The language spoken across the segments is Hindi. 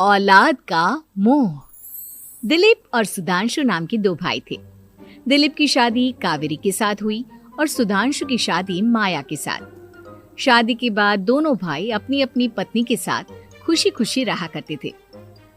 औलाद का मोह। दिलीप और सुधांशु नाम के दो भाई थे। दिलीप की शादी कावेरी के साथ हुई और सुधांशु की शादी माया के साथ। शादी के बाद दोनों भाई अपनी अपनी पत्नी के साथ खुशी खुशी रहा करते थे।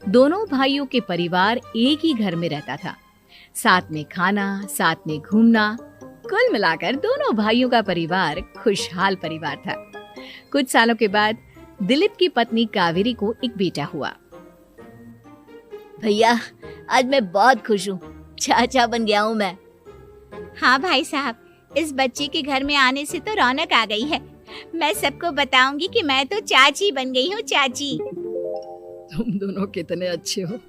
दोनों भाइयों के परिवार एक ही घर में रहता था। साथ में खाना, साथ में घूमना, कुल मिलाकर दोनों भाइयों का परिवार खुशहाल परिवार था। कुछ सालों के बाद दिलीप की पत्नी कावेरी को एक बेटा हुआ। भैया, आज मैं बहुत खुश हूँ, चाचा बन गया हूँ मैं। हाँ भाई साहब, इस बच्चे के घर में आने से तो रौनक आ गई है। मैं सबको बताऊंगी कि मैं तो चाची बन गई हूँ, चाची। तुम दोनों कितने अच्छे हो।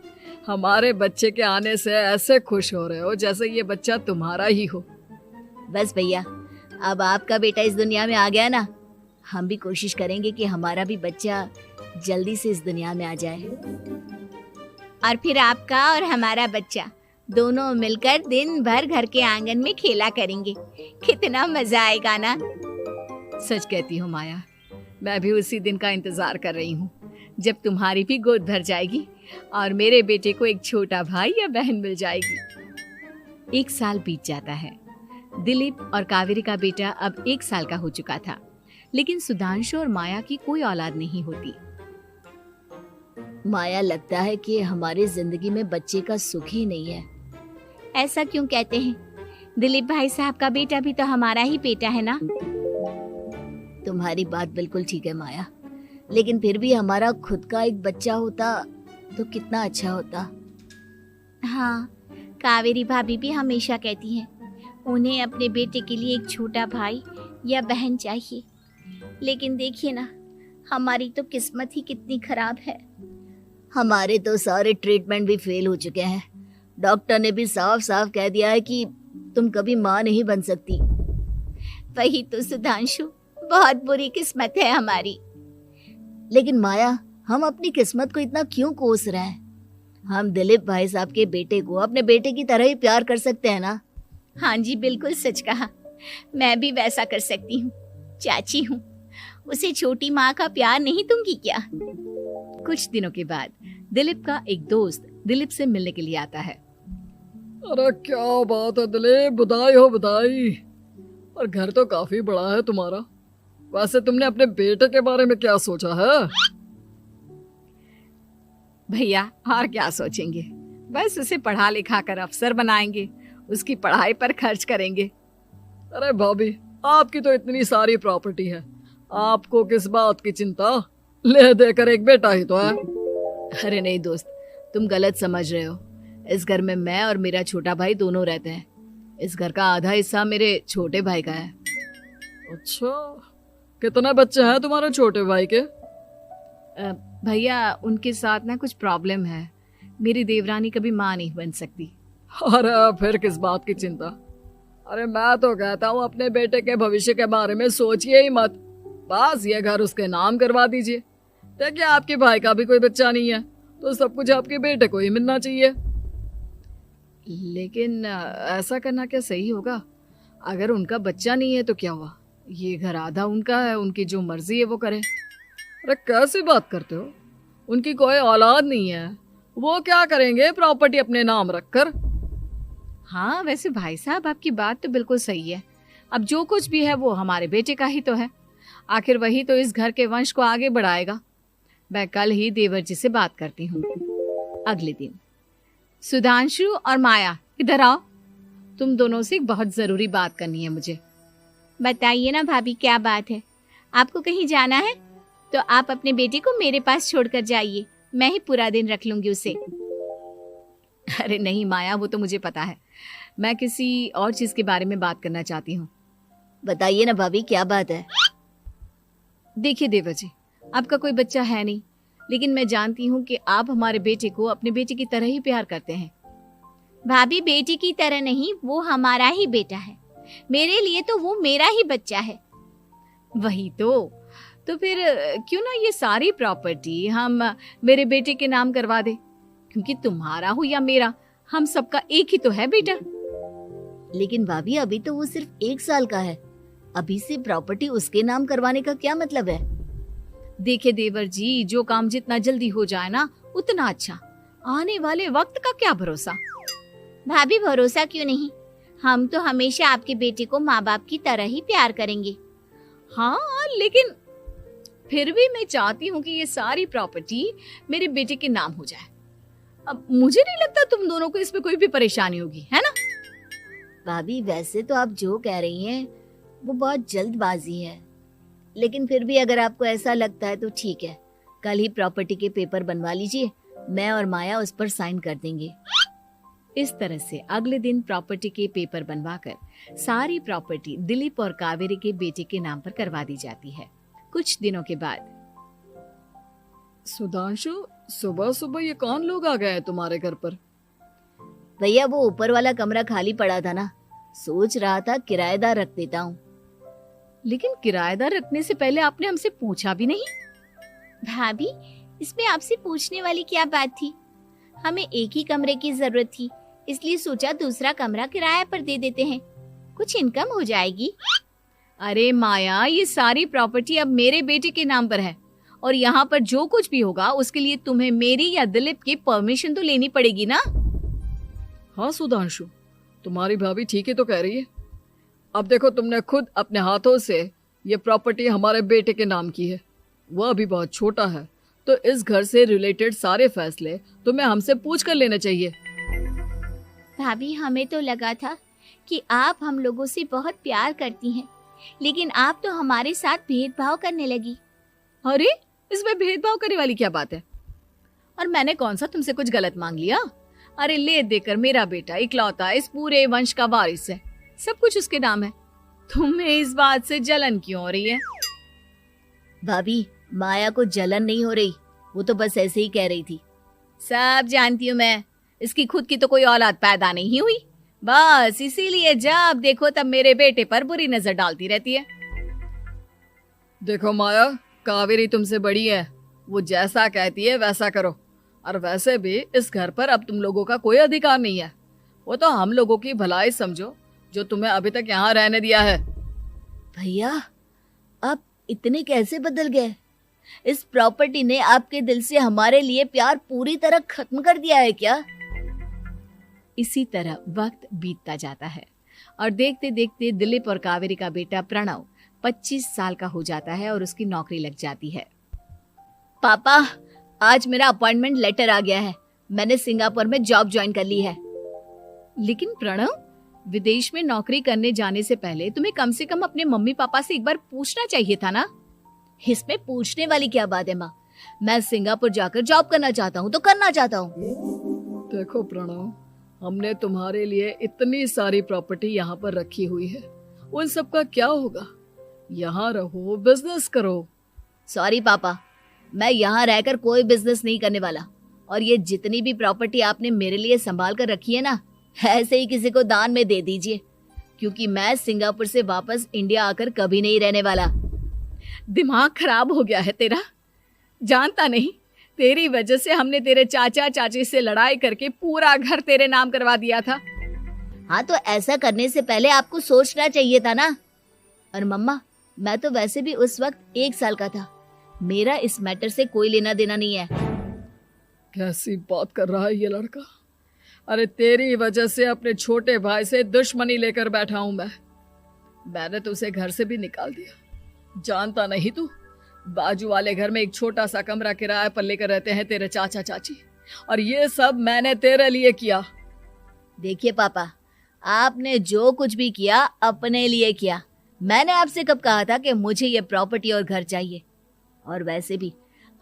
हमारे बच्चे के आने से ऐसे खुश हो रहे हो जैसे ये बच्चा तुम्हारा ही हो। बस भैया, अब आपका बेटा इस दुनिया में आ गया ना, हम भी कोशिश करेंगे कि हमारा भी बच्चा जल्दी से इस दुनिया में आ जाए। और फिर आपका और हमारा बच्चा दोनों मिलकर दिन भर घर के आंगन में खेला करेंगे। कितना मजा आएगा ना। सच कहती हूँ माया, मैं भी उसी दिन का इंतजार कर रही हूँ जब तुम्हारी भी गोद भर जाएगी और मेरे बेटे को एक छोटा भाई या बहन मिल जाएगी। 1 साल बीत जाता है। दिलीप और कावेरी का बेटा अब 1 साल का हो चुका था, लेकिन सुधांशु और माया की कोई औलाद नहीं होती। माया, लगता है कि हमारी जिंदगी में बच्चे का सुख ही नहीं है। ऐसा क्यों कहते हैं? दिलीप भाई साहब का बेटा भी तो हमारा ही बेटा है ना। तुम्हारी बात बिल्कुल ठीक है माया, लेकिन फिर भी हमारा खुद का एक बच्चा होता तो कितना अच्छा होता। हाँ, कावेरी भाभी भी हमेशा कहती हैं उन्हें अपने बेटे के लिए एक छोटा भाई या बहन चाहिए। लेकिन देखिए ना, हमारी तो किस्मत ही कितनी खराब है। हमारे तो सारे ट्रीटमेंट भी फेल हो चुके हैं। डॉक्टर ने भी साफ साफ कह दिया है कि तुम कभी माँ नहीं बन सकती। वही तो सुधांशु, बहुत बुरी किस्मत है हमारी। लेकिन माया, हम अपनी किस्मत को इतना क्यों कोस रहे हैं? हम दिलीप भाई साहब के बेटे को अपने बेटे की तरह ही प्यार कर सकते हैं ना। हाँ जी, बिल्कुल सच कहा। मैं भी वैसा कर सकती हूँ। चाची हूँ, उसे छोटी माँ का प्यार नहीं दूंगी क्या? कुछ दिनों के बाद दिलीप का एक दोस्त दिलीप से मिलने के लिए आता है। अरे क्या बात है दिलीप, बधाई हो बधाई। और घर तो काफी बड़ा है तुम्हारा। वैसे तुमने अपने बेटे के बारे में क्या सोचा है? भैया, और क्या सोचेंगे, बस उसे पढ़ा लिखा कर अफसर बनाएंगे, उसकी पढ़ाई पर खर्च करेंगे। अरे भाभी, आपकी तो इतनी सारी प्रॉपर्टी है, आपको किस बात की चिंता? ले देकर एक बेटा ही तो है। अरे नहीं दोस्त, तुम गलत समझ रहे हो। इस घर में मैं और मेरा छोटा भाई दोनों रहते हैं। इस घर का आधा हिस्सा मेरे छोटे भाई का है। अच्छा, कितने बच्चे हैं तुम्हारे छोटे भाई के? भैया, उनके साथ ना कुछ प्रॉब्लम है। मेरी देवरानी कभी माँ नहीं बन सकती। अरे फिर किस बात की चिंता? अरे मैं तो कहता हूँ अपने बेटे के भविष्य के बारे में सोचिए ही मत। बस ये घर उसके नाम करवा दीजिए। देखिए, आपके भाई का भी कोई बच्चा नहीं है तो सब कुछ आपके बेटे को ही मिलना चाहिए। लेकिन ऐसा करना क्या सही होगा? अगर उनका बच्चा नहीं है तो क्या हुआ? ये घर आधा उनका है, उनकी जो मर्जी है वो करें। अरे कैसे बात करते हो? उनकी कोई औलाद नहीं है, वो क्या करेंगे प्रॉपर्टी अपने नाम रखकर? हाँ, वैसे भाई साहब, आपकी बात तो बिल्कुल सही है। अब जो कुछ भी है वो हमारे बेटे का ही तो है। आखिर वही तो इस घर के वंश को आगे बढ़ाएगा। मैं कल ही देवर जी से बात करती हूँ। अगले दिन सुधांशु और माया, इधर आओ। तुम दोनों से एक बहुत जरूरी बात करनी है मुझे। बताइए ना भाभी, क्या बात है? आपको कहीं जाना है तो आप अपने बेटे को मेरे पास छोड़कर जाइए। मैं ही पूरा दिन रख लूंगी उसे। अरे नहीं माया, वो तो मुझे पता है। मैं किसी और चीज के बारे में बात करना चाहती हूँ। बताइए ना भाभी, क्या बात है? देखिए देवर जी, आपका कोई बच्चा है नहीं, लेकिन मैं जानती हूँ कि आप हमारे बेटे को अपने बेटे की तरह ही प्यार करते हैं। भाभी, बेटी की तरह नहीं, वो हमारा ही बेटा है। मेरे लिए तो वो मेरा ही बच्चा है। वही तो फिर क्यों ना ये सारी प्रॉपर्टी हम मेरे बेटे के नाम करवा दे, क्योंकि तुम्हारा हो या मेरा, हम सबका एक ही तो है बेटा। लेकिन भाभी, अभी तो वो सिर्फ 1 साल का है। अभी से प्रॉपर्टी उसके नाम करवाने का क्या मतलब है? देखे देवर जी, जो काम जितना जल्दी हो जाए ना उतना अच्छा। आने वाले वक्त का क्या भरोसा। भाभी भरोसा क्यों नहीं, हम तो हमेशा आपके बेटे को माँ बाप की तरह ही प्यार करेंगे। हाँ, लेकिन फिर भी मैं चाहती हूँ कि ये सारी प्रॉपर्टी मेरे बेटे के नाम हो जाए। अब मुझे नहीं लगता तुम दोनों को इसमें कोई भी परेशानी होगी, है ना? भाभी वैसे तो आप जो कह रही हैं वो बहुत जल्दबाजी है, लेकिन फिर भी अगर आपको ऐसा लगता है तो ठीक है, कल ही प्रॉपर्टी के पेपर बनवा लीजिए, मैं और माया उस पर साइन कर देंगे। इस तरह से अगले दिन प्रॉपर्टी के पेपर बनवाकर सारी प्रॉपर्टी दिलीप और कावेरी के बेटे के नाम पर करवा दी जाती है। कुछ दिनों के बाद सुधांशु, सुबह सुबह ये कौन लोग आ गए हैं तुम्हारे घर पर? भैया वो ऊपर वाला कमरा खाली पड़ा था ना, सोच रहा था किराएदार रख देता हूँ। लेकिन किराएदार रखने से पहले आपने हमसे पूछा भी नहीं। भाभी इसमें आपसे पूछने वाली क्या बात थी, हमें एक ही कमरे की जरूरत थी, इसलिए सोचा दूसरा कमरा किराए पर दे देते हैं, कुछ इनकम हो जाएगी। अरे माया, ये सारी प्रॉपर्टी अब मेरे बेटे के नाम पर है और यहाँ पर जो कुछ भी होगा उसके लिए तुम्हें मेरी या दिलीप की परमिशन तो लेनी पड़ेगी ना। हाँ सुधांशु, तुम्हारी भाभी ठीक ही तो कह रही है। अब देखो, तुमने खुद अपने हाथों से ये प्रॉपर्टी हमारे बेटे के नाम की है, वह अभी बहुत छोटा है, तो इस घर से रिलेटेड सारे फैसले तुम्हें हमसे पूछ कर लेने चाहिए। भाभी हमें तो लगा था कि आप हम लोगों से बहुत प्यार करती हैं, लेकिन आप तो हमारे साथ भेदभाव करने लगी। अरे, इसमें भेदभाव करने वाली क्या बात है? और मैंने कौन सा तुमसे कुछ गलत मांग लिया? अरे ले देकर मेरा बेटा इकलौता इस पूरे वंश का वारिस है, सब कुछ उसके नाम है। तुम्हें इस बात से जलन क्यों हो रही है? भाभी माया को जलन नहीं हो रही, वो तो बस ऐसे ही कह रही थी। सब जानती हूँ मैं, इसकी खुद की तो कोई औलाद पैदा नहीं हुई, बस इसीलिए जब देखो तब मेरे बेटे पर बुरी नजर डालती रहती है। देखो माया, कावेरी तुमसे बड़ी है, वो जैसा कहती है वैसा करो। और वैसे भी इस घर पर अब तुम लोगों का कोई अधिकार नहीं है, वो तो हम लोगों की भलाई समझो जो तुम्हें अभी तक यहाँ रहने दिया है। भैया आप इतने कैसे बदल गए? इस प्रॉपर्टी ने आपके दिल से हमारे लिए प्यार पूरी तरह खत्म कर दिया है क्या? इसी तरह वक्त बीतता जाता है और देखते देखते दिलीप और कावेरी का बेटा प्रणव 25 साल का हो जाता है और उसकी नौकरी लग जाती है। पापा, आज मेरा अपॉइंटमेंट लेटर आ गया है, मैंने सिंगापुर में जॉब ज्वाइन कर ली है। लेकिन प्रणव, विदेश में नौकरी करने जाने से पहले तुम्हें कम से कम अपने मम्मी पापा से एक बार पूछना चाहिए था ना। इसमें पूछने वाली क्या बात है माँ, मैं सिंगापुर जाकर जॉब करना चाहता हूँ तो करना चाहता हूँ। देखो प्रणव, हमने तुम्हारे लिए इतनी सारी प्रॉपर्टी यहाँ पर रखी हुई है, उन सब का क्या होगा? यहाँ रहो, बिजनेस करो। सॉरी पापा, मैं यहाँ रहकर कोई बिजनेस नहीं करने वाला, और ये जितनी भी प्रॉपर्टी आपने मेरे लिए संभाल कर रखी है ना, ऐसे ही किसी को दान में दे दीजिए, क्योंकि मैं सिंगापुर से वापस इंडिया आकर कभी नहीं रहने वाला। दिमाग खराब हो गया है तेरा, जानता नहीं तेरी वजह से हमने तेरे चाचा चाची से लड़ाई करके पूरा घर तेरे नाम करवा दिया था। हाँ तो ऐसा करने से पहले आपको सोचना चाहिए था ना। और मम्मा, मैं तो वैसे भी उस वक्त 1 साल का था, मेरा इस मैटर से कोई लेना देना नहीं है। कैसी बात कर रहा है ये लड़का? अरे तेरी वजह से अपने छोटे भाई से दुश्मनी लेकर बैठा हूं मैंने तो उसे घर से भी निकाल दिया। जानता नहीं तू, बाजू वाले घर में एक छोटा सा कमरा किराए पर लेकर रहते हैं तेरे चाचा चाची, और ये सब मैंने तेरे लिए किया। देखिए पापा, आपने जो कुछ भी किया अपने लिए किया। मैंने आपसे कब कहा था कि मुझे ये प्रॉपर्टी और घर चाहिए? और वैसे भी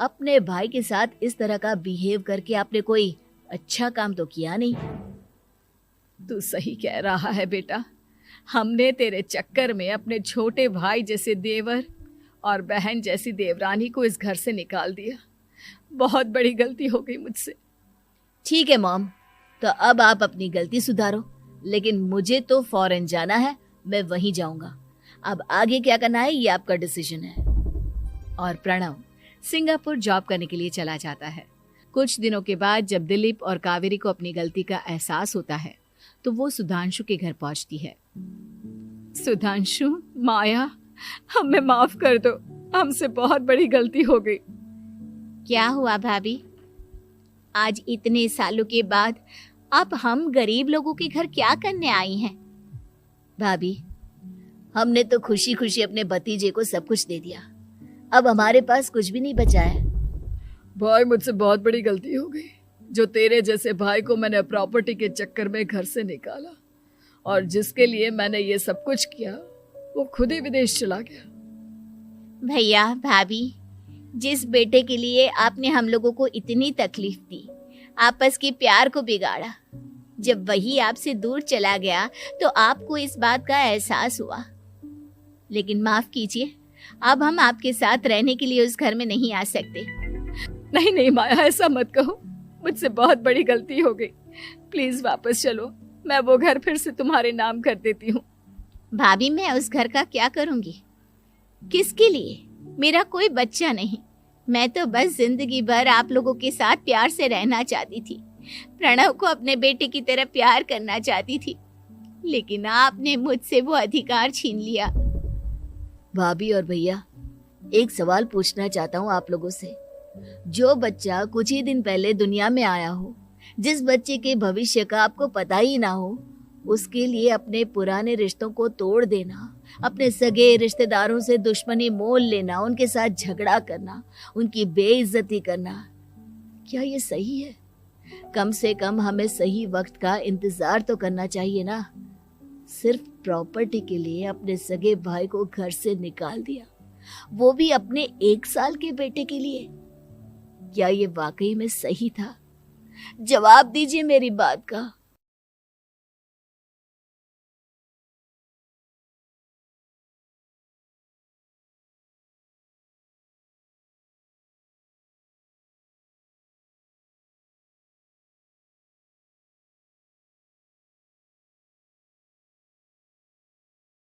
अपने भाई के साथ इस तरह का बिहेव करके आपने कोई अच्छा काम तो किया नहीं। तू सही कह रहा है बेटा, हमने तेरे चक्कर में अपने छोटे भाई जैसे देवर और बहन जैसी देवरानी को इस घर से निकाल दिया। बहुत बड़ी गलती हो गई मुझसे। ठीक है मॉम, तो अब आप अपनी गलती सुधारो, लेकिन मुझे तो फॉरेन जाना है, मैं वहीं जाऊंगा। अब आगे क्या करना है ये आपका डिसीजन है। और प्रणव सिंगापुर जॉब करने के लिए चला जाता है। कुछ दिनों के बाद जब दिलीप और कावेरी को अपनी गलती का एहसास होता है तो वो सुधांशु के घर पहुंचती है। सुधांशु, माया, हमें माफ कर दो, हमसे बहुत बड़ी गलती हो गई। क्या हुआ भाभी? आज इतने सालों के बाद आप हम गरीब लोगों के घर क्या करने आई हैं? भाभी, हमने तो खुशी खुशी अपने भतीजे को सब कुछ दे दिया, अब हमारे पास कुछ भी नहीं बचा है। भाई, मुझसे बहुत बड़ी गलती हो गई। जो तेरे जैसे भाई को मैंने प्रॉपर्टी के चक्कर में घर से निकाला और जिसके लिए मैंने ये सब कुछ किया, वो खुद ही विदेश चला गया। भैया भाभी, जिस बेटे के लिए आपने हम लोगों को इतनी तकलीफ दी, आपस के प्यार को बिगाड़ा, जब वही आपसे दूर चला गया तो आपको इस बात का एहसास हुआ। लेकिन माफ कीजिए, अब हम आपके साथ रहने के लिए उस घर में नहीं आ सकते। नहीं नहीं माया, ऐसा मत कहो, मुझसे बहुत बड़ी गलती हो गई। प्लीज वापस चलो, मैं वो घर फिर से तुम्हारे नाम कर देती हूँ। भाभी, मैं उस घर का क्या करूंगी? किसके लिए? मेरा कोई बच्चा नहीं। मैं तो बस जिंदगी भर आप लोगों के साथ प्यार से रहना चाहती थी। प्रणव को अपने बेटे की तरह प्यार करना चाहती थी, लेकिन आपने मुझसे वो अधिकार छीन लिया। भाभी और भैया, एक सवाल पूछना चाहता हूँ आप लोगों से। जो बच्चा कुछ ही दिन पहले दुनिया में आया हो, जिस बच्चे के भविष्य का आपको पता ही ना हो, उसके लिए अपने पुराने रिश्तों को तोड़ देना, अपने सगे रिश्तेदारों से दुश्मनी मोल लेना, उनके साथ झगड़ा करना, उनकी बेइज्जती करना, क्या ये सही है? कम से कम हमें सही वक्त का इंतजार तो करना चाहिए ना। सिर्फ प्रॉपर्टी के लिए अपने सगे भाई को घर से निकाल दिया, वो भी अपने 1 साल के बेटे के लिए। क्या ये वाकई में सही था? जवाब दीजिए मेरी बात का।